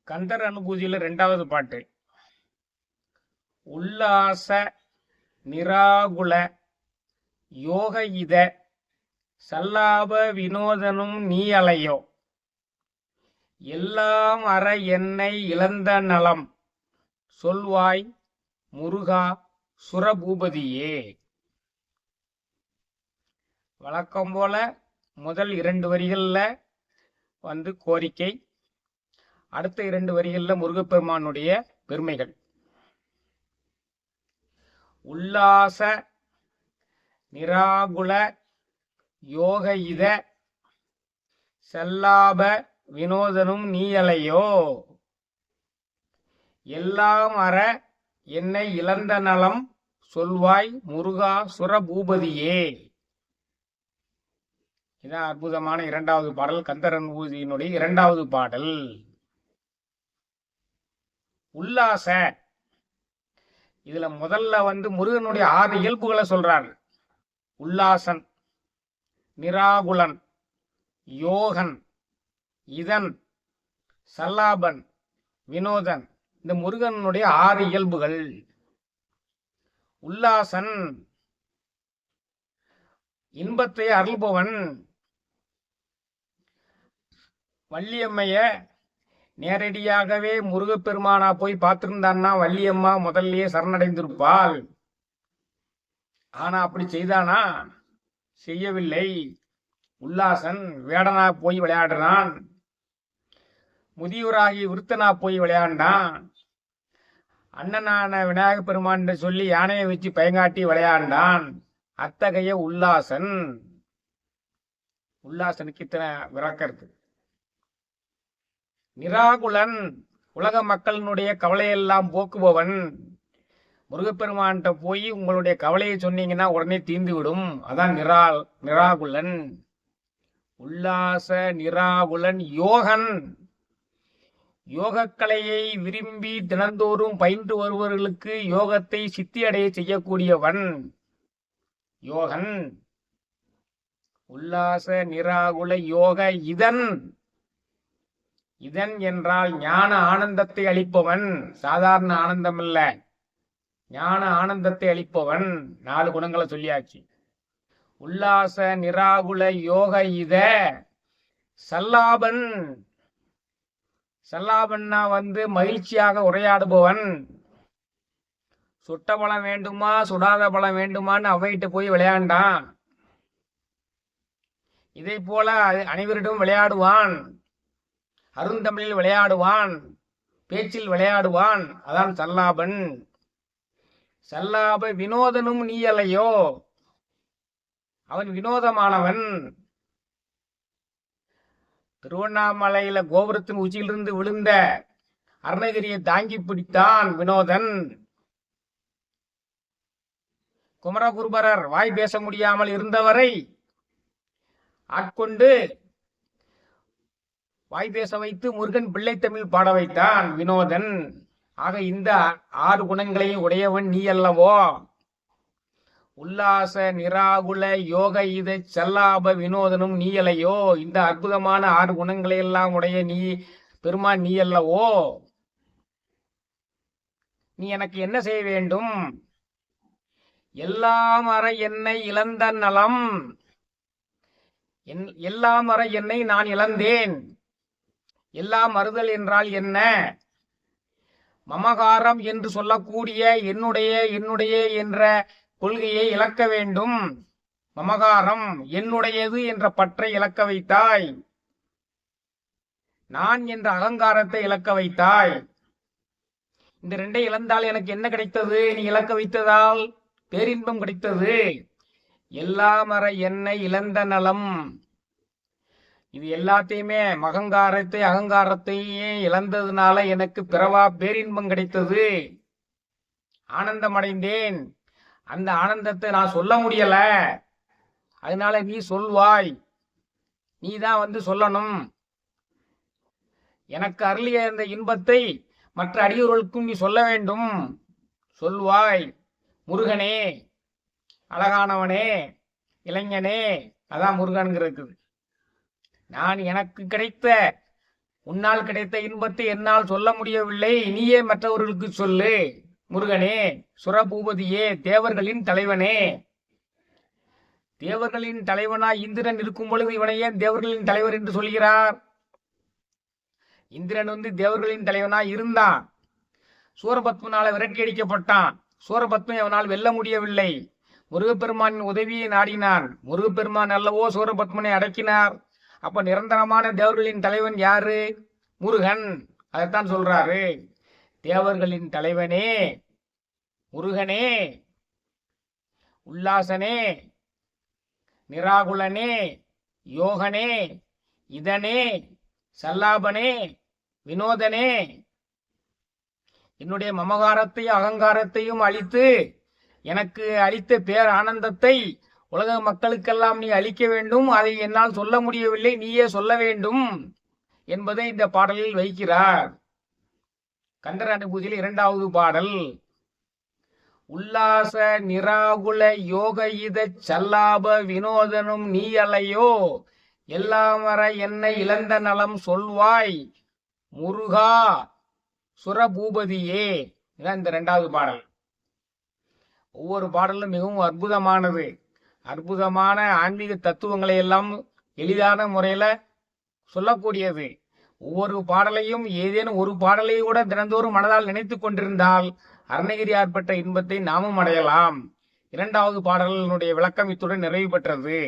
கந்தர் அனுபூதியில 2வது பாட்டு. உல்லாச நிராகுல யோக இத சல்லாப வினோதனும் நீ அலையோ, எல்லாம் அற என்னை இழந்த நலம் சொல்வாய் முருகா சுரபூபதியே. வழக்கம் போல முதல் 2 வரிகள்ல கோரிக்கை, அடுத்த 2 வரிகள்ல முருகப்பெருமானுடைய பெருமைகள். உல்லாச நிராகுல யோக இத செல்லாப வினோதனும் நீ அலையோ, எல்லாம் அற என்னை இழந்த நலம் சொல்வாய் முருகா சுரபூபதியே. இதான் அற்புதமான 2வது பாடல், கந்தர் அனுபூதியினுடைய 2வது பாடல். உல்லாச, இதுல முதல்ல முருகனுடைய 6 இயல்புகளை சொல்றார். உல்லாசன், நிராகுலன், யோகன், இதன், சல்லாபன், வினோதன். இந்த முருகனுடைய 6 இயல்புகள். உல்லாசன் இன்பத்தை அருள்பவன். வள்ளியம்மைய நேரடியாகவே முருகப்பெருமானா போய் பார்த்திருந்தான்னா வள்ளியம்மா முதல்லயே சரணடைந்திருப்பாள். ஆனா அப்படி செய்தானா? செய்யவில்லை. உல்லாசன் வேடனா போய் விளையாடுறான், முதியோராகி விருத்தனா போய் விளையாண்டான், அண்ணனான விநாயக பெருமான் சொல்லி யானையை வச்சு பயங்காட்டி விளையாண்டான். அத்தகைய உல்லாசன். உல்லாசனுக்கு இத்தனை விளக்கம் இருக்கு. நிராகுலன், உலக மக்களினுடைய கவலையெல்லாம் போக்குபவன். முருகப்பெருமான்கிட்ட போய் உங்களுடைய கவலையை சொன்னீங்கன்னா உடனே தீர்ந்து விடும். அதான் நிராகுலன். உல்லாச நிராகுலன் யோகன், யோகக்கலையை விரும்பி தினந்தோறும் பயின்று வருபவர்களுக்கு யோகத்தை சித்தியடைய செய்யக்கூடியவன் யோகன். உல்லாச நிராகுல யோக இதன். இதன் என்றால் ஞான ஆனந்தத்தை அளிப்பவன். சாதாரண ஆனந்தம் இல்ல, ஞான ஆனந்தத்தை அளிப்பவன். 4 குணங்களை சொல்லியாச்சு. உல்லாச நிராகுல யோக இத சல்லாபன். சல்லாபன்னா மகிழ்ச்சியாக உரையாடுபவன். சுட்ட பழம் வேண்டுமா சுடாத பழம் வேண்டுமான்னு அவையிட்டு போய் விளையாண்டான். இதை போல அனைவரிடம் விளையாடுவான். அருந்தமிழில் விளையாடுவான், பேச்சில் விளையாடுவான். அதான் சல்லாபன். சல்லாப வினோதனும் நீ அலையோ, அவன் வினோதமானவன். திருவண்ணாமலையில கோபுரத்தின் உச்சியிலிருந்து விழுந்த அருணகிரியை தாங்கி பிடித்தான் வினோதன். குமரகுருபரர் வாய் பேச முடியாமல் இருந்தவரை ஆட்கொண்டு வாய் பேச வைத்து முருகன் பிள்ளைத்தமிழ் பாட வைத்தான் வினோதன். ஆக இந்த 6 குணங்களையும் உடையவன் நீ அல்லவோ. உல்லாச நிராகுல யோக இத சல்லாப வினோதனும் நீ அலையோ. இந்த அற்புதமான 6 குணங்களை எல்லாம் உடைய நீ பெருமான் நீ அல்லவோ. நீ எனக்கு என்ன செய்ய வேண்டும்? எல்லாம் அற என்னை இழந்த நலம். எல்லாம் அற என்னை நான் இழந்தேன். எல்லாம் அறுதல் என்றால் என்ன? மமகாரம் என்று சொல்லக்கூடிய என்னுடைய என்ற கொள்கையை இழக்க வேண்டும். மமகாரம், என்னுடையது என்ற பற்றை இழக்க வைத்தாய். நான் என்ற அகங்காரத்தை இழக்க வைத்தாய். இந்த 2ஐ இழந்தால் எனக்கு என்ன கிடைத்தது? நீ இழக்க வைத்ததால் பேரின்பம் கிடைத்தது. எல்லாம் அற என்னை இழந்த நலம். இது எல்லாத்தையுமே அகங்காரத்தையே இழந்ததுனால எனக்கு பிறவா பேரின்பம் கிடைத்தது. ஆனந்தம் அடைந்தேன். அந்த ஆனந்தத்தை நான் சொல்ல முடியல. அதனால நீ சொல்வாய். நீ தான் சொல்லணும். எனக்கு அருளிய இந்த இன்பத்தை மற்ற அடியோர்களுக்கும் நீ சொல்ல வேண்டும். சொல்வாய். முருகனே, அழகானவனே, இளைஞனே. அதான் முருகன்கிறது. நான் எனக்கு கிடைத்த உன்னால் கிடைத்த இன்பத்தை என்னால் சொல்ல முடியவில்லை, நீயே மற்றவர்களுக்கு சொல்லு. முருகனே, சுரபூபதியே, தேவர்களின் தலைவனே. தேவர்களின் தலைவனாய் இந்திரன் இருக்கும் பொழுது இவனை ஏன் தேவர்களின் தலைவர் என்று சொல்கிறார்? இந்திரன் தேவர்களின் தலைவனாய் இருந்தான். சூரபத்மனால விரட்டி அடிக்கப்பட்டான். சூரபத்மனை அவனால் வெல்ல முடியவில்லை. முருகப்பெருமானின் உதவியை நாடினான். முருகப்பெருமான் அல்லவோ சூரபத்மனை அடக்கினார். அப்ப நிரந்தரமான தேவர்களின் தலைவன் யாரு? முருகன். அதைத்தான் சொல்றாரு. தேவர்களின் தலைவனே, முருகனே, உல்லாசனே, நிராகுலனே, யோகனே, இதனே, சல்லாபனே, வினோதனே, என்னுடைய மமகாரத்தையும் அகங்காரத்தையும் அழித்து எனக்கு அளித்த பேர் ஆனந்தத்தை உலக மக்களுக்கெல்லாம் நீ அளிக்க வேண்டும். அதை என்னால் சொல்ல முடியவில்லை, நீயே சொல்ல வேண்டும் என்பதை இந்த பாடலில் வைக்கிறார். கந்தர் அனுபூதியில் 2வது பாடல். உல்லாச நிராகுல யோக இத சல்லாப வினோதனும் நீ அலையோ, எல்லாமற என்னை இழந்த நலம் சொல்வாய் முருகா சுரபூபதியே. இதான் இந்த 2வது பாடல். ஒவ்வொரு பாடலும் மிகவும் அற்புதமானது. அற்புதமான ஆன்மீக தத்துவங்களை எல்லாம் எளிதான முறையில சொல்லக்கூடியது. ஒவ்வொரு பாடலையும் ஏதேனும் ஒரு பாடலை கூட தினந்தோறும் மனதால் நினைத்து கொண்டிருந்தால் அருணகிரியார் பெற்ற இன்பத்தை நாமும் அடையலாம். 2வது பாடலினுடைய விளக்கம் இத்துடன் நிறைவு பெற்றது.